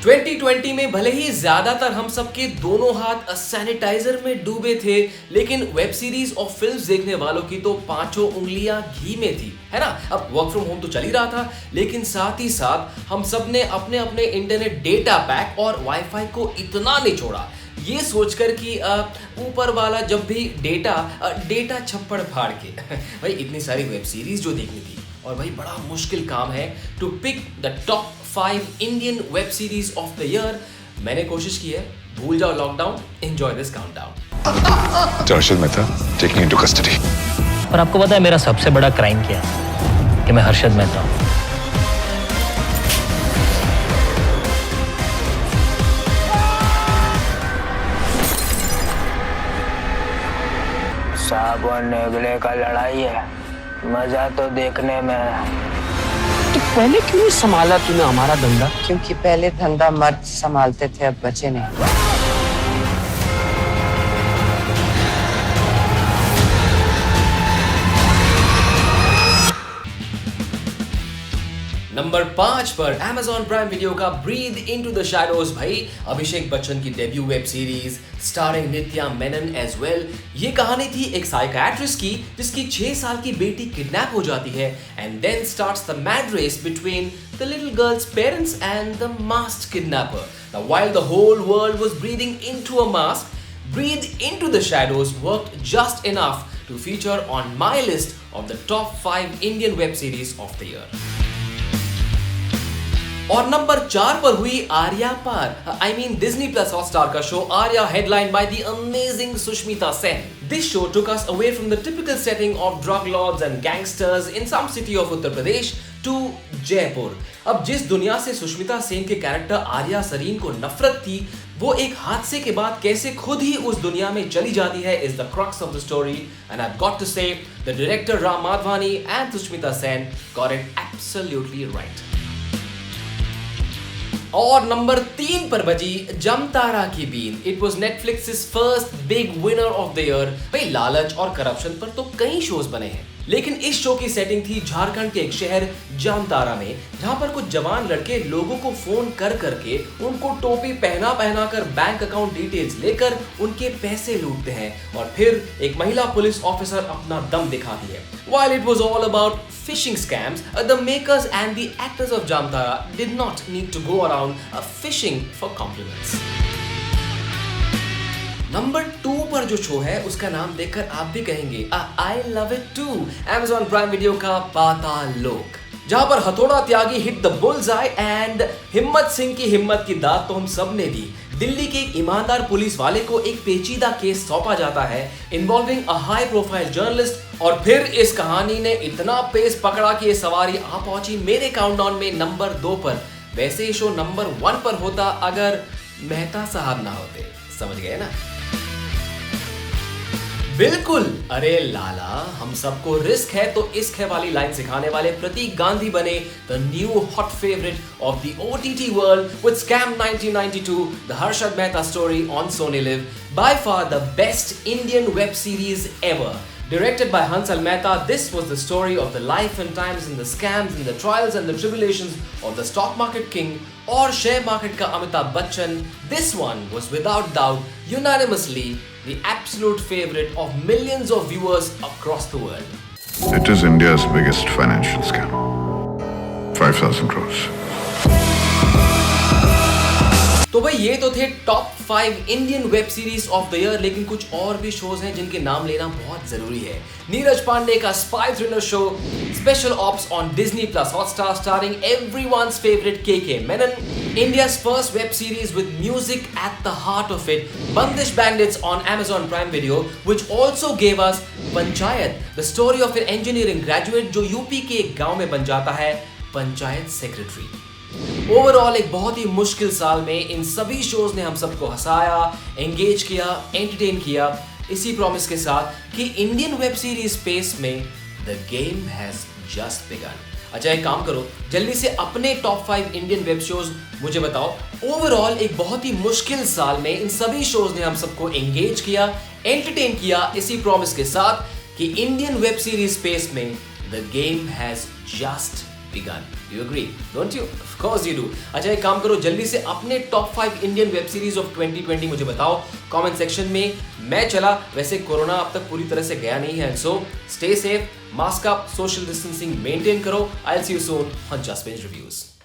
2020 में भले ही ज्यादातर हम सबके दोनों हाथ सैनिटाइजर में डूबे थे, लेकिन वेब सीरीज और फिल्म्स देखने वालों की तो पांचों उंगलियां घी में थी, है ना। अब वर्क फ्रॉम होम तो चल ही रहा था, लेकिन साथ ही साथ हम सब ने अपने अपने इंटरनेट डेटा पैक और वाईफाई को इतना निचोड़ा ये सोचकर कि ऊपर वाला जब भी डेटा छप्पड़ फाड़ के भाई इतनी सारी वेब सीरीज जो देखनी थी, और भाई बड़ा मुश्किल काम है to pick the top 5 Indian web series of the year. मैंने कोशिश की है, भूल जाओ lockdown, enjoy this countdown. Harshad Mehta taking into custody. और आपको पता है मेरा सबसे बड़ा क्राइम क्या है? कि मैं हर्षद मेहता हूं। साहब और नेगले का लड़ाई है, मजा तो देखने में है। तो पहले क्यों नहीं संभाला तूने हमारा धंधा? क्योंकि पहले धंधा मर्द संभालते थे, अब बचे नहीं। नंबर 5 पर Amazon प्राइम वीडियो का ब्रीद इनटू द शैडोज। भाई अभिषेक बच्चन की डेब्यू वेब सीरीज स्टारिंग नित्या मेनन एज वेल। ये कहानी थी एक साइकियाट्रिस्ट की जिसकी 6 साल की बेटी किडनैप हो जाती है, and then starts the mad race between the little girls parents and the masked kidnapper. Now while the whole world was breathing into a mask, Breathe Into the Shadows worked just enough to feature on my list of the top 5 Indian web series of the year. और number 4 पर हुई आर्या पार, I mean Disney Plus Hotstar का show Arya, headlined by the amazing Sushmita Sen. This show took us away from the typical setting of drug lords and gangsters in some city of Uttar Pradesh to Jaipur. अब जिस दुनिया से सुष्मिता सेन के character Arya Sarin को नफरत थी, वो एक हादसे के बाद कैसे खुद ही उस दुनिया में चली जाती है is the crux of the story, and I've got to say the director Ram Madhvani and Sushmita Sen got it absolutely right. और नंबर 3 पर बजी जमतारा की बीन। It was Netflix first big winner of the year. भाई लालच और corruption पर तो कई शोज बने हैं, लेकिन इस शो की सेटिंग थी झारखंड के एक शहर जामतारा में, जहां पर कुछ जवान लड़के लोगों को फोन कर करके उनको टोपी पहना कर बैंक अकाउंट डिटेल्स लेकर उनके पैसे लूटते हैं, और फिर एक महिला पुलिस ऑफिसर अपना दम दिखाती है। While it was all about phishing scams, the makers and the actors of Jamtara did not need to go around fishing for compliments. Number 2 पर जो शो है उसका नाम देखकर आप भी कहेंगे I love it too. Amazon prime video का पाताल लोक, जहां पर Hathoda Tyagi hit the bulls eye and Himmat Singh की हिम्मत की दाद तो हम सब ने दी। दिल्ली के एक ईमानदार पुलिस वाले को एक पेचीदा केस सौंपा जाता है involving a high profile journalist, और फिर इस कहानी ने इतना पेस पकड़ा कि ये सवारी आ पहुंची मेरे काउंटडाउन में नंबर 2 पर। वैसे ये शो नंबर 1 पर होता अगर मेहता साहब ना होते, समझ गए ना। बिल्कुल, अरे लाला, हम सबको रिस्क है तो इश्क है वाली लाइन सिखाने वाले प्रतीक गांधी बने the new hot favourite of the OTT world with scam 1992, the Harshad Mehta story on Sony live, by far the best Indian web series ever. Directed by Hansal Mehta, this was the story of the life and times and the scams and the trials and the tribulations of the stock market king और share market का Amitabh Bachchan. This one was without doubt unanimously the absolute favorite of millions of viewers across the world. It is India's biggest financial scam. 5,000 crores. तो भाई ये तो थे top 5 Indian web series of the year, लेकिन कुछ और भी शोज हैं जिनके नाम लेना बहुत जरूरी है। नीरज पांडे का spy thriller show special ops on Disney plus Hotstar starring everyone's favourite KK Menon, India's first web series with music at the heart of it Bandish bandits on Amazon prime video, which also gave us Panchayat, the story of an engineering graduate जो UP के एक गांव में बन जाता है panchayat secretary. Overall एक बहुत ही मुश्किल साल में इन सभी शोज ने हम सबको हंसाया, एंगेज किया, एंटरटेन किया, इसी प्रॉमिस के साथ कि इंडियन वेब सीरीज स्पेस में the game has just begun. अच्छा एक काम करो, जल्दी से अपने टॉप 5 इंडियन वेब शोज मुझे बताओ। ओवरऑल एक बहुत ही मुश्किल साल में इन सभी शोज ने हम सबको एंगेज किया, एंटरटेन किया, इसी प्रॉमिस के साथ कि इंडियन वेब सीरीज स्पेस में the game has just begun. Do you agree? Don't you? Of course you do. अच्छा एक काम करो, जल्दी से अपने top 5 Indian web series of 2020 मुझे बताओ कमेंट सेक्शन में. मैं चला, वैसे कोरोना अब तक पूरी तरह से गया नहीं है, so stay safe, mask up, social distancing maintain करो. I'll see you soon on Just Binge Reviews.